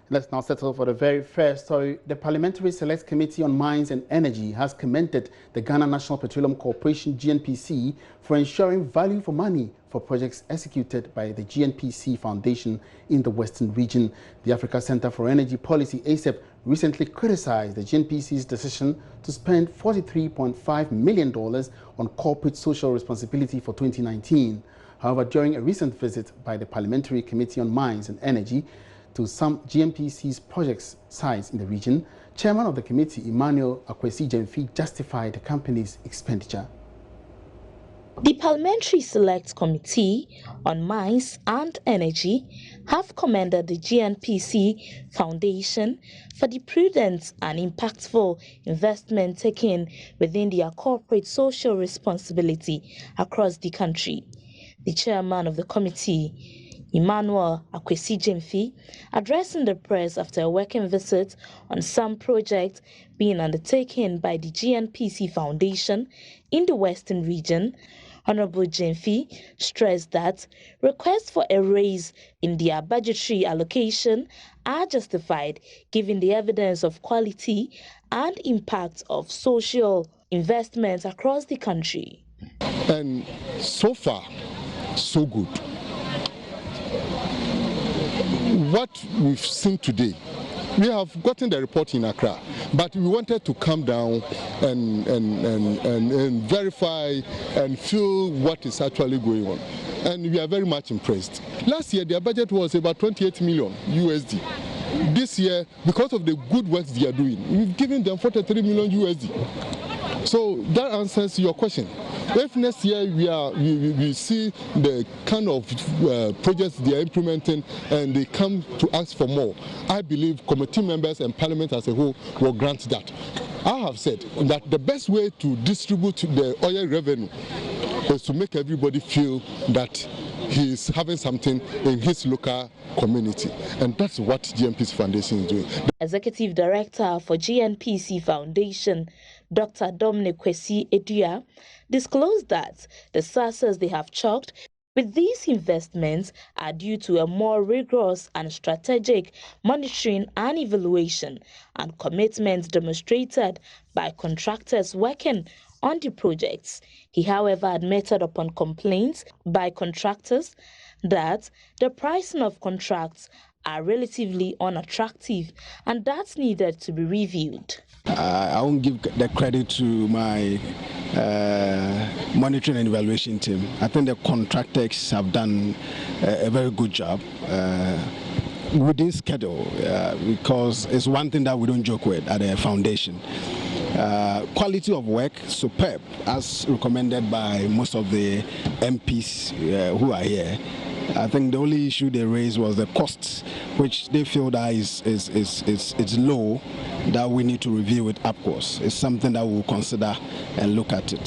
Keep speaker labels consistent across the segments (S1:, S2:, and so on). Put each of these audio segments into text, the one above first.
S1: Let's now settle for the very first story. The Parliamentary Select Committee on Mines and Energy has commended the Ghana National Petroleum Corporation GNPC for ensuring value for money for projects executed by the GNPC Foundation in the Western region. The Africa Center for Energy Policy, ACEP, recently criticized the GNPC's decision to spend $43.5 million on corporate social responsibility for 2019. However, during a recent visit by the Parliamentary Committee on Mines and Energy to some GNPC's projects sites in the region, Chairman of the committee, Emmanuel Akwesi-Gyamfi, justified the company's expenditure.
S2: The Parliamentary Select Committee on Mines and Energy have commended the GNPC Foundation for the prudent and impactful investment taken within their corporate social responsibility across the country. The chairman of the committee, Emmanuel Akwesi-Gyamfi, addressing the press after a working visit on some projects being undertaken by the GNPC Foundation in the Western region, Honorable Gyamfi stressed that requests for a raise in their budgetary allocation are justified given the evidence of quality and impact of social investments across the country.
S3: And so far, so good. What we've seen today, we have gotten the report in Accra, but we wanted to come down and verify and feel what is actually going on. And we are very much impressed. Last year, their budget was about 28 million USD. This year, because of the good work they are doing, we've given them 43 million USD. So that answers your question. If next year we see the kind of projects they are implementing and they come to ask for more, I believe committee members and Parliament as a whole will grant that. I have said that the best way to distribute the oil revenue is to make everybody feel that he is having something in his local community, and that's what GNPC Foundation is doing.
S2: Executive Director for GNPC Foundation, Dr. Dominic Kwesi Edua, disclosed that the success they have chalked with these investments are due to a more rigorous and strategic monitoring and evaluation and commitment demonstrated by contractors working on the projects. He, however, admitted upon complaints by contractors that the pricing of contracts are relatively unattractive and that's needed to be reviewed.
S4: I won't give the credit to my monitoring and evaluation team. I think the contractors have done a very good job within schedule because it's one thing that we don't joke with at the foundation. Quality of work, superb, as recommended by most of the MPs who are here. I think the only issue they raised was the costs, which they feel that is low, that we need to review it upwards. It's something that we'll consider and look at it.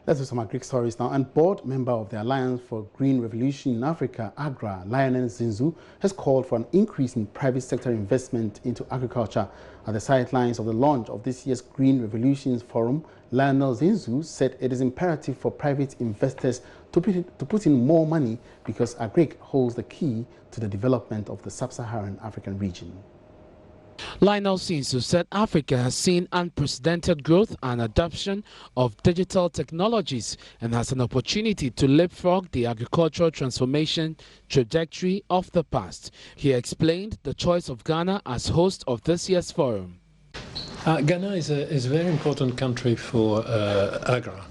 S1: Let's do some Greek stories now. And board member of the Alliance for Green Revolution in Africa, AGRA, Lionel Zinzu, has called for an increase in private sector investment into agriculture. At the sidelines of the launch of this year's Green Revolutions Forum, Lionel Zinzu said it is imperative for private investors to put in more money because agric holds the key to the development of the sub-Saharan African region.
S5: Lionel Zinzu said Africa has seen unprecedented growth and adoption of digital technologies and has an opportunity to leapfrog the agricultural transformation trajectory of the past. He explained the choice of Ghana as host of this year's forum.
S6: Ghana is a very important country for AGRA.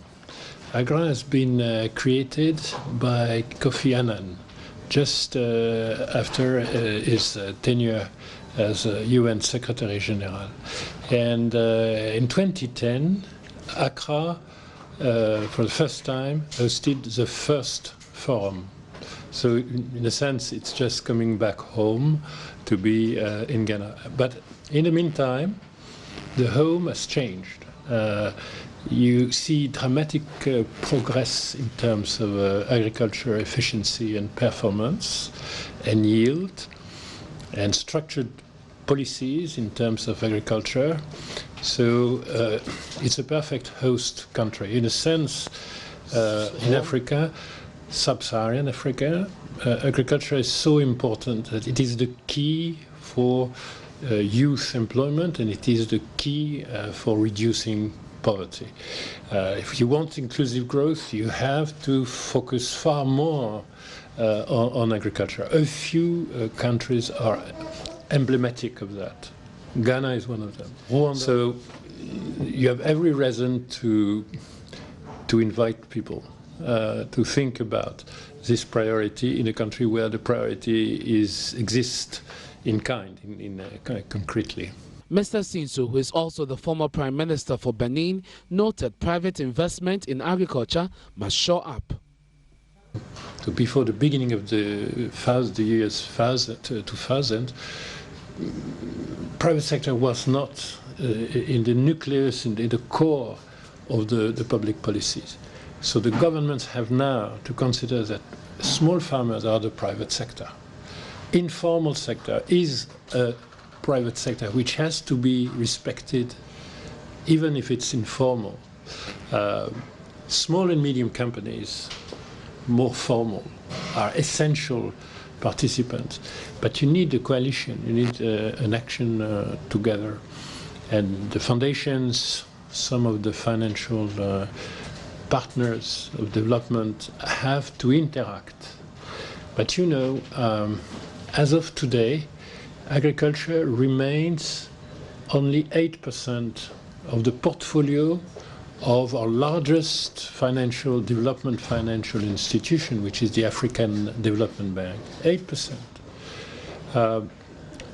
S6: AGRA has been created by Kofi Annan just after his tenure as UN Secretary General. And in 2010, Accra, for the first time, hosted the first forum. So in a sense, it's just coming back home to be in Ghana. But in the meantime, the home has changed. You see dramatic progress in terms of agriculture efficiency and performance and yield, and structured policies in terms of agriculture. So it's a perfect host country. In a sense, in Africa, sub-Saharan Africa, agriculture is so important that it is the key for youth employment, and it is the key for reducing poverty. If you want inclusive growth, you have to focus far more on agriculture. A few countries are emblematic of that. Ghana is one of them. So you have every reason to invite people to think about this priority in a country where the priority exists in kind, concretely.
S5: Mr. Sinso, who is also the former Prime Minister for Benin, noted private investment in agriculture must show up.
S6: So before the beginning of the years 2000, private sector was not in the nucleus, in the core of the public policies. So the governments have now to consider that small farmers are the private sector. Informal sector is a private sector which has to be respected, even if it's informal. Small and medium companies, more formal, are essential participants, but you need a coalition, you need an action together. And the foundations, some of the financial partners of development have to interact. But you know, as of today, agriculture remains only 8% of the portfolio of our largest financial institution, which is the African Development Bank. 8%.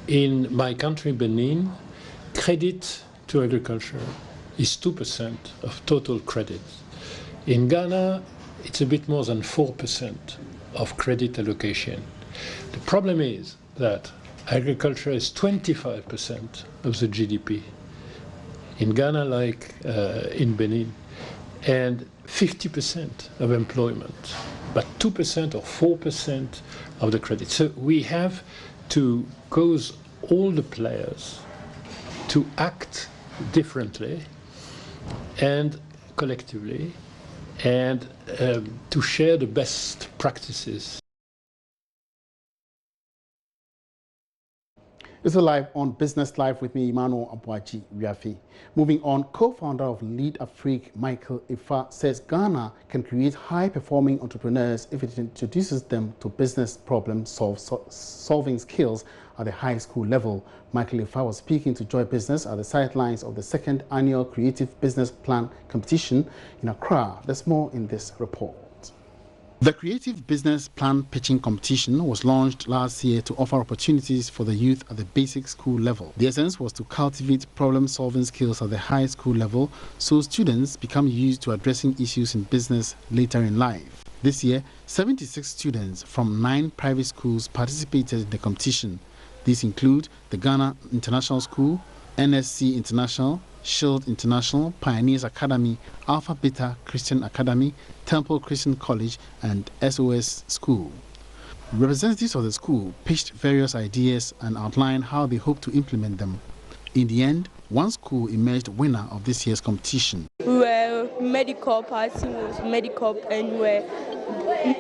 S6: In my country, Benin, credit to agriculture is 2% of total credit. In Ghana, it's a bit more than 4% of credit allocation. The problem is that agriculture is 25% of the GDP in Ghana, like in Benin, and 50% of employment, but 2% or 4% of the credit. So we have to cause all the players to act differently and collectively, and to share the best practices.
S1: This is live on Business Live with me, Emmanuel Abuaji Wiafi. Moving on, co-founder of LeadAFreak, Michael Ifa, says Ghana can create high-performing entrepreneurs if it introduces them to business problem-solving skills at the high school level. Michael Ifa was speaking to Joy Business at the sidelines of the second annual Creative Business Plan competition in Accra. There's more in this report. The Creative Business Plan Pitching Competition was launched last year to offer opportunities for the youth at the basic school level. The essence was to cultivate problem-solving skills at the high school level so students become used to addressing issues in business later in life. This year, 76 students from 9 private schools participated in the competition. These include the Ghana International School, NSC International, Shield International, Pioneers Academy, Alpha Beta Christian Academy, Temple Christian College, and SOS School. Representatives of the school pitched various ideas and outlined how they hope to implement them. In the end, one school emerged winner of this year's competition.
S7: We were medical, party was medical, and we were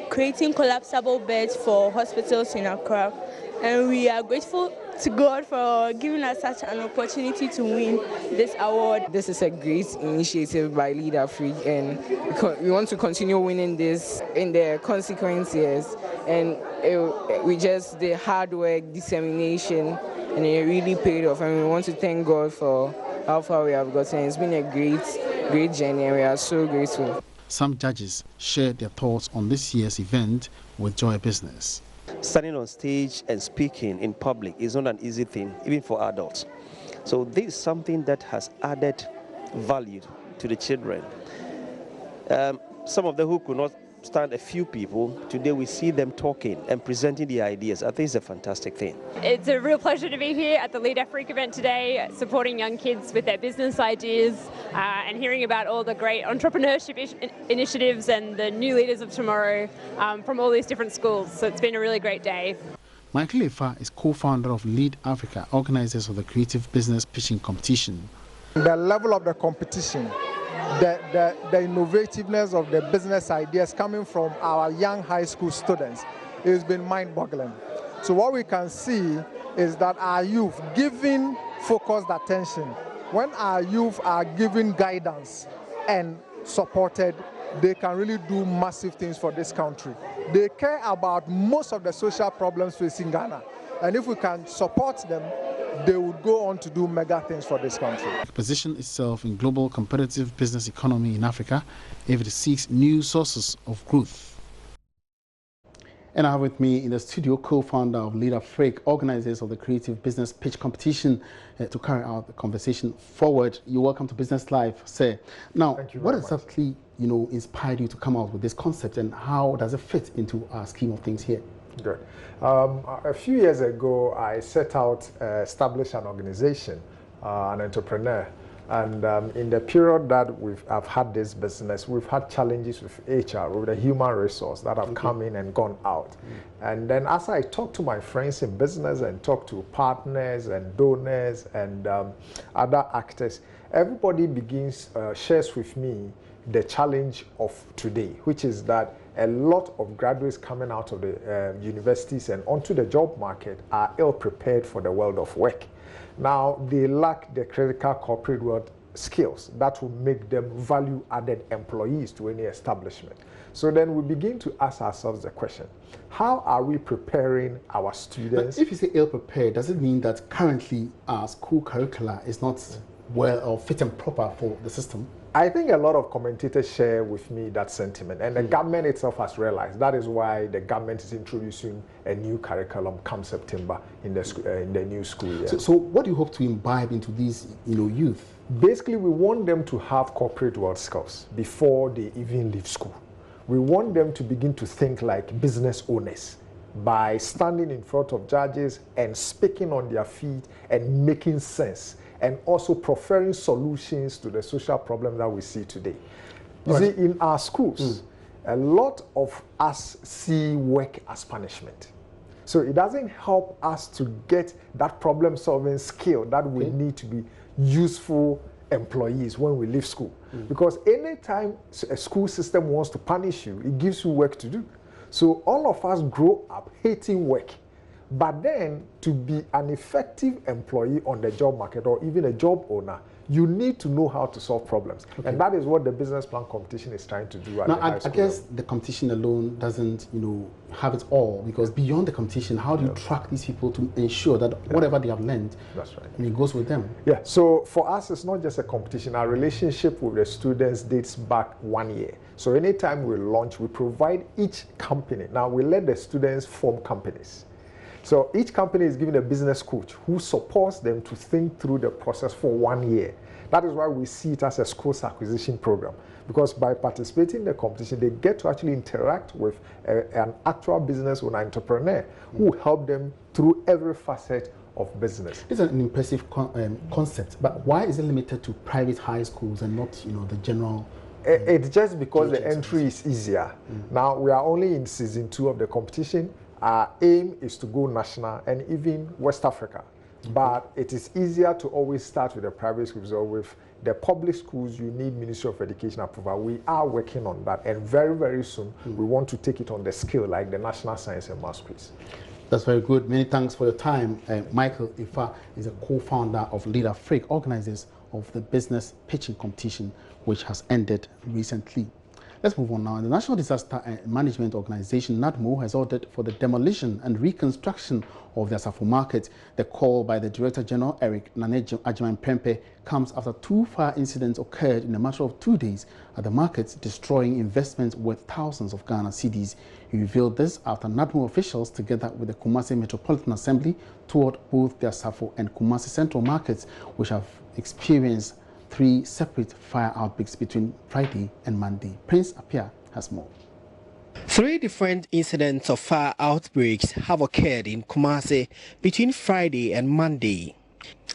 S7: creating collapsible beds for hospitals in Accra. And we are grateful to God for giving us such an opportunity to win this award.
S8: This is a great initiative by LeadAFreak, and we want to continue winning this in the consequent years. And we just the hard work, dissemination, and it really paid off. And we want to thank God for how far we have gotten. It's been a great journey, and we are so grateful.
S1: Some judges shared their thoughts on this year's event with Joy Business.
S9: Standing on stage and speaking in public is not an easy thing, even for adults. So this is something that has added value to the children. Some of them who could not stand a few people, today we see them talking and presenting their ideas. I think it's a fantastic thing.
S10: It's a real pleasure to be here at the LeadAFreak event today, supporting young kids with their business ideas and hearing about all the great entrepreneurship initiatives and the new leaders of tomorrow from all these different schools. So it's been a really great day.
S1: Michael Ifa is co-founder of LeadAFrica, organizers of the Creative Business Pitching Competition.
S11: The level of the competition the innovativeness of the business ideas coming from our young high school students has been mind-boggling. So what we can see is that our youth, given focused attention, when our youth are given guidance and supported, they can really do massive things for this country. They care about most of the social problems facing Ghana. And if we can support them, they would go on to do mega things for this country.
S1: Position itself in global competitive business economy in Africa if it seeks new sources of growth. And I have with me in the studio co-founder of LeadAFreak, organizers of the Creative Business Pitch Competition, to carry out the conversation forward. You're welcome to Business Live, sir. Now, what exactly inspired you to come out with this concept, and how does it fit into our scheme of things here?
S12: Good. A few years ago, I set out to establish an organization, an entrepreneur. And in the period that I've had this business, we've had challenges with HR, with the human resource that have come in and gone out. And then as I talk to my friends in business and talk to partners and donors and other actors, everybody shares with me the challenge of today, which is that a lot of graduates coming out of the universities and onto the job market are ill prepared for the world of work. Now, they lack the critical corporate world skills that will make them value-added employees to any establishment. So then we begin to ask ourselves the question, how are we preparing our students?
S1: But if you say ill-prepared, does it mean that currently our school curricula is not well or fit and proper for the system?
S12: I think a lot of commentators share with me that sentiment, and the government itself has realized. That is why the government is introducing a new curriculum come September in the new school year.
S1: So what do you hope to imbibe into these youth?
S12: Basically, we want them to have corporate world skills before they even leave school. We want them to begin to think like business owners by standing in front of judges and speaking on their feet and making sense, and also preferring solutions to the social problems that we see today. You see, in our schools, a lot of us see work as punishment. So it doesn't help us to get that problem-solving skill that we need to be useful employees when we leave school. Because anytime a school system wants to punish you, it gives you work to do. So all of us grow up hating work. But then, to be an effective employee on the job market or even a job owner, you need to know how to solve problems. And that is what the business plan competition is trying to do at the high school.
S1: I guess the competition alone doesn't, have it all, because beyond the competition, how do you track these people to ensure that whatever they have learned, it goes with them?
S12: Yeah, so for us, it's not just a competition. Our relationship with the students dates back 1 year. So anytime we launch, we provide each company. Now, we let the students form companies. So each company is given a business coach who supports them to think through the process for 1 year. That is why we see it as a schools acquisition program, because by participating in the competition, they get to actually interact with an actual business or an entrepreneur who help them through every facet of business.
S1: It's an impressive concept, but why is it limited to private high schools and not, the general?
S12: It's just because the entry is easier. Now, we are only in season 2 of the competition. Our aim is to go national and even West Africa. But it is easier to always start with the private schools, or with the public schools, you need Ministry of Education approval. We are working on that, and very, very soon we want to take it on the scale like the National Science and Maths Quiz.
S1: That's very good. Many thanks for your time. Michael Ifa is a co-founder of LeadAFreak, organizers of the business pitching competition, which has ended recently. Let's move on now. The National Disaster Management Organization, NADMO, has ordered for the demolition and reconstruction of the Asafo Market. The call by the Director General, Eric Nanajiman-Prempeh, comes after 2 fire incidents occurred in a matter of 2 days at the market, destroying investments worth thousands of Ghana cedis. He revealed this after NADMO officials, together with the Kumasi Metropolitan Assembly, toured both the Asafo and Kumasi Central markets, which have experienced 3 separate fire outbreaks between Friday and Monday. Prince Apia has more.
S13: 3 different incidents of fire outbreaks have occurred in Kumasi between Friday and Monday.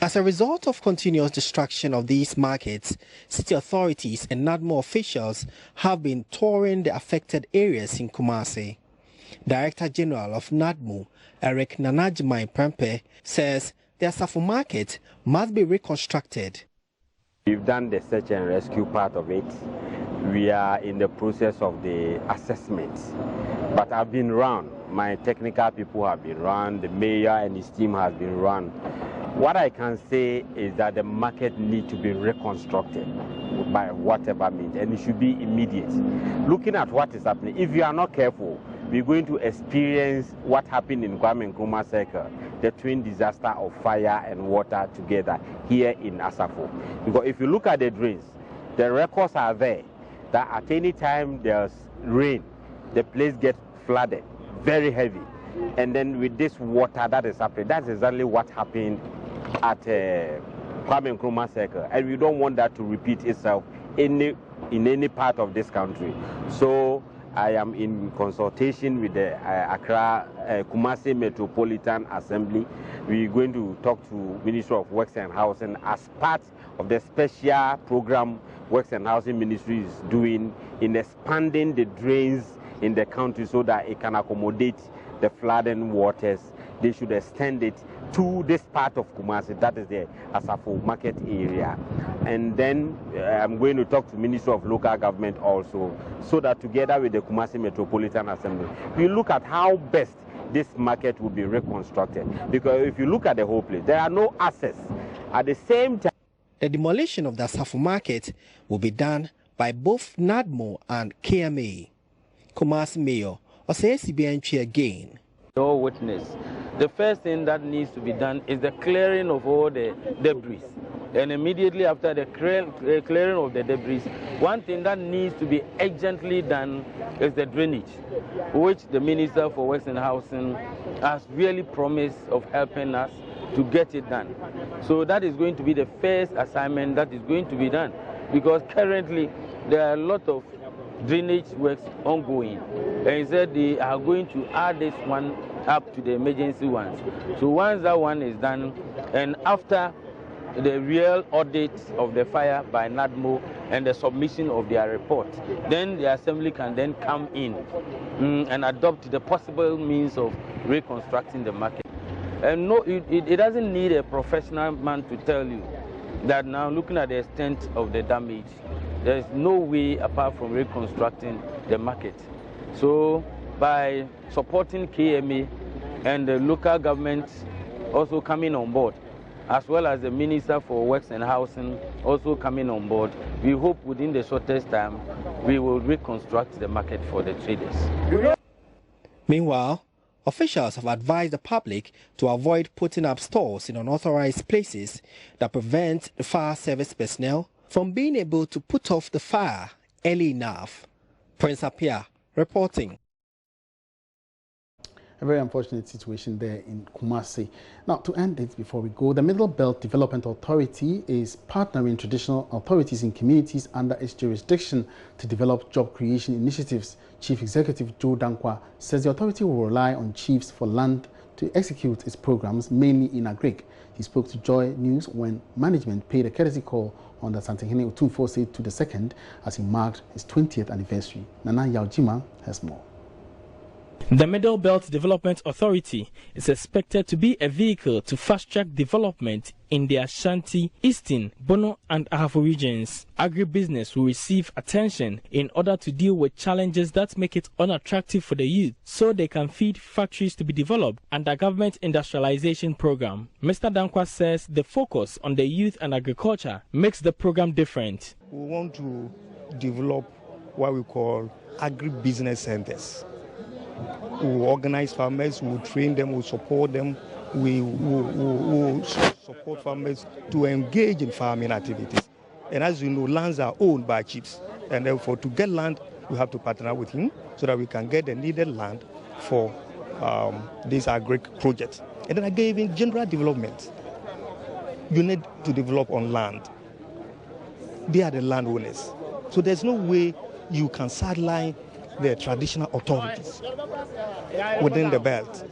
S13: As a result of continuous destruction of these markets, city authorities and NADMO officials have been touring the affected areas in Kumasi. Director General of NADMO, Eric Nanajiman-Prempeh, says the Asafo Market must be reconstructed.
S14: We've done the search and rescue part of it. We are in the process of the assessment. But I've been around. My technical people have been around. The mayor and his team has been around. What I can say is that the market needs to be reconstructed by whatever means, and it should be immediate. Looking at what is happening, if you are not careful, we're going to experience what happened in Kwame Nkrumah Circle, the twin disaster of fire and water together here in Asafo. Because if you look at the drains, the records are there that at any time there's rain, the place gets flooded, very heavy. And then with this water that is happening, that's exactly what happened at Kwame Nkrumah Circle. And we don't want that to repeat itself in any part of this country. So I am in consultation with the Accra Kumasi Metropolitan Assembly. We're going to talk to Ministry of Works and Housing as part of the special program Works and Housing Ministry is doing in expanding the drains in the country so that it can accommodate the flooding waters. They should extend it to this part of Kumasi, that is the Asafo market area. And then I'm going to talk to Ministry of Local Government also, so that together with the Kumasi Metropolitan Assembly, we look at how best this market will be reconstructed. Because if you look at the whole place, there are no access. At the same time,
S13: the demolition of the Asafo market will be done by both NADMO and KMA. Kumasi Mayor Osei again.
S15: No witness. The first thing that needs to be done is the clearing of all the debris. And immediately after the clearing of the debris, one thing that needs to be urgently done is the drainage, which the Minister for Works and Housing has really promised of helping us to get it done. So that is going to be the first assignment that is going to be done, because currently there are a lot of drainage works ongoing, and he said they are going to add this one up to the emergency ones. So once that one is done, and after the real audit of the fire by NADMO and the submission of their report, then the assembly can then come in and adopt the possible means of reconstructing the market. And no, it doesn't need a professional man to tell you that now, looking at the extent of the damage, there is no way apart from reconstructing the market. So by supporting KMA and the local government also coming on board, as well as the Minister for Works and Housing also coming on board, we hope within the shortest time we will reconstruct the market for the traders.
S13: Meanwhile, officials have advised the public to avoid putting up stores in unauthorized places that prevent the fire service personnel from being able to put off the fire early enough. Prince Apia reporting.
S1: A very unfortunate situation there in Kumasi. Now, to end it before we go, the Middle Belt Development Authority is partnering traditional authorities in communities under its jurisdiction to develop job creation initiatives. Chief Executive Joe Dankwa says the authority will rely on chiefs for land to execute its programs, mainly in Agric. He spoke to JoyNews when management paid a courtesy call on the Santehene Otumfuo II as he marked his 20th anniversary. Nana Yaojima has more.
S16: The Middle Belt Development Authority is expected to be a vehicle to fast-track development in the Ashanti, Eastern, Bono and Ahafo regions. Agribusiness will receive attention in order to deal with challenges that make it unattractive for the youth, so they can feed factories to be developed under government industrialization program. Mr. Dankwa says the focus on the youth and agriculture makes the program different.
S17: We want to develop what we call agribusiness centers. We will organize farmers, we will train them, we will support them, we will support farmers to engage in farming activities. And as you know, lands are owned by chiefs, and therefore to get land, we have to partner with him so that we can get the needed land for these agric projects. And then I gave in general development. You need to develop on land. They are the landowners. So there's no way you can sideline the traditional authorities within the belt.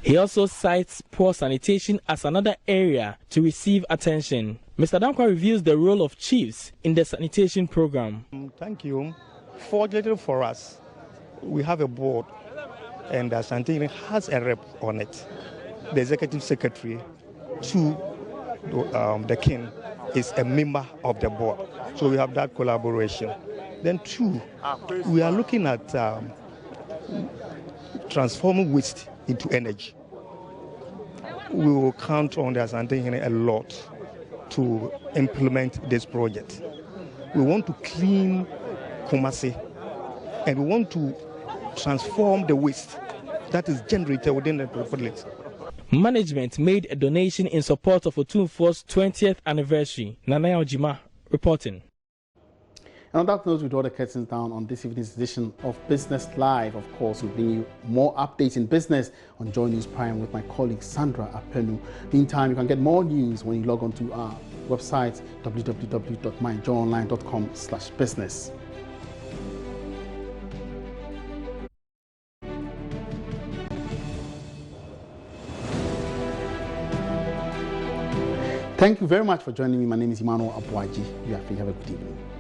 S16: He also cites poor sanitation as another area to receive attention. Mr. Dankwa reviews the role of chiefs in the sanitation program.
S17: Thank you. Fortunately for us, we have a board and the sanitation has a rep on it. The executive secretary to the king is a member of the board. So we have that collaboration. Then 2, we are looking at transforming waste into energy. We will count on the Asante a lot to implement this project. We want to clean Kumasi, and we want to transform the waste that is generated within the Republic.
S16: Management made a donation in support of Otumfuo's 20th anniversary. Nanaya Ojima reporting.
S1: And on that note, we draw the curtains down on this evening's edition of Business Live. Of course, we'll bring you more updates in business on JoyNews Prime with my colleague Sandra Apenu. Meantime, you can get more news when you log on to our website www.myjoyonline.com/business. Thank you very much for joining me. My name is Emmanuel Abuaji. Have a good evening.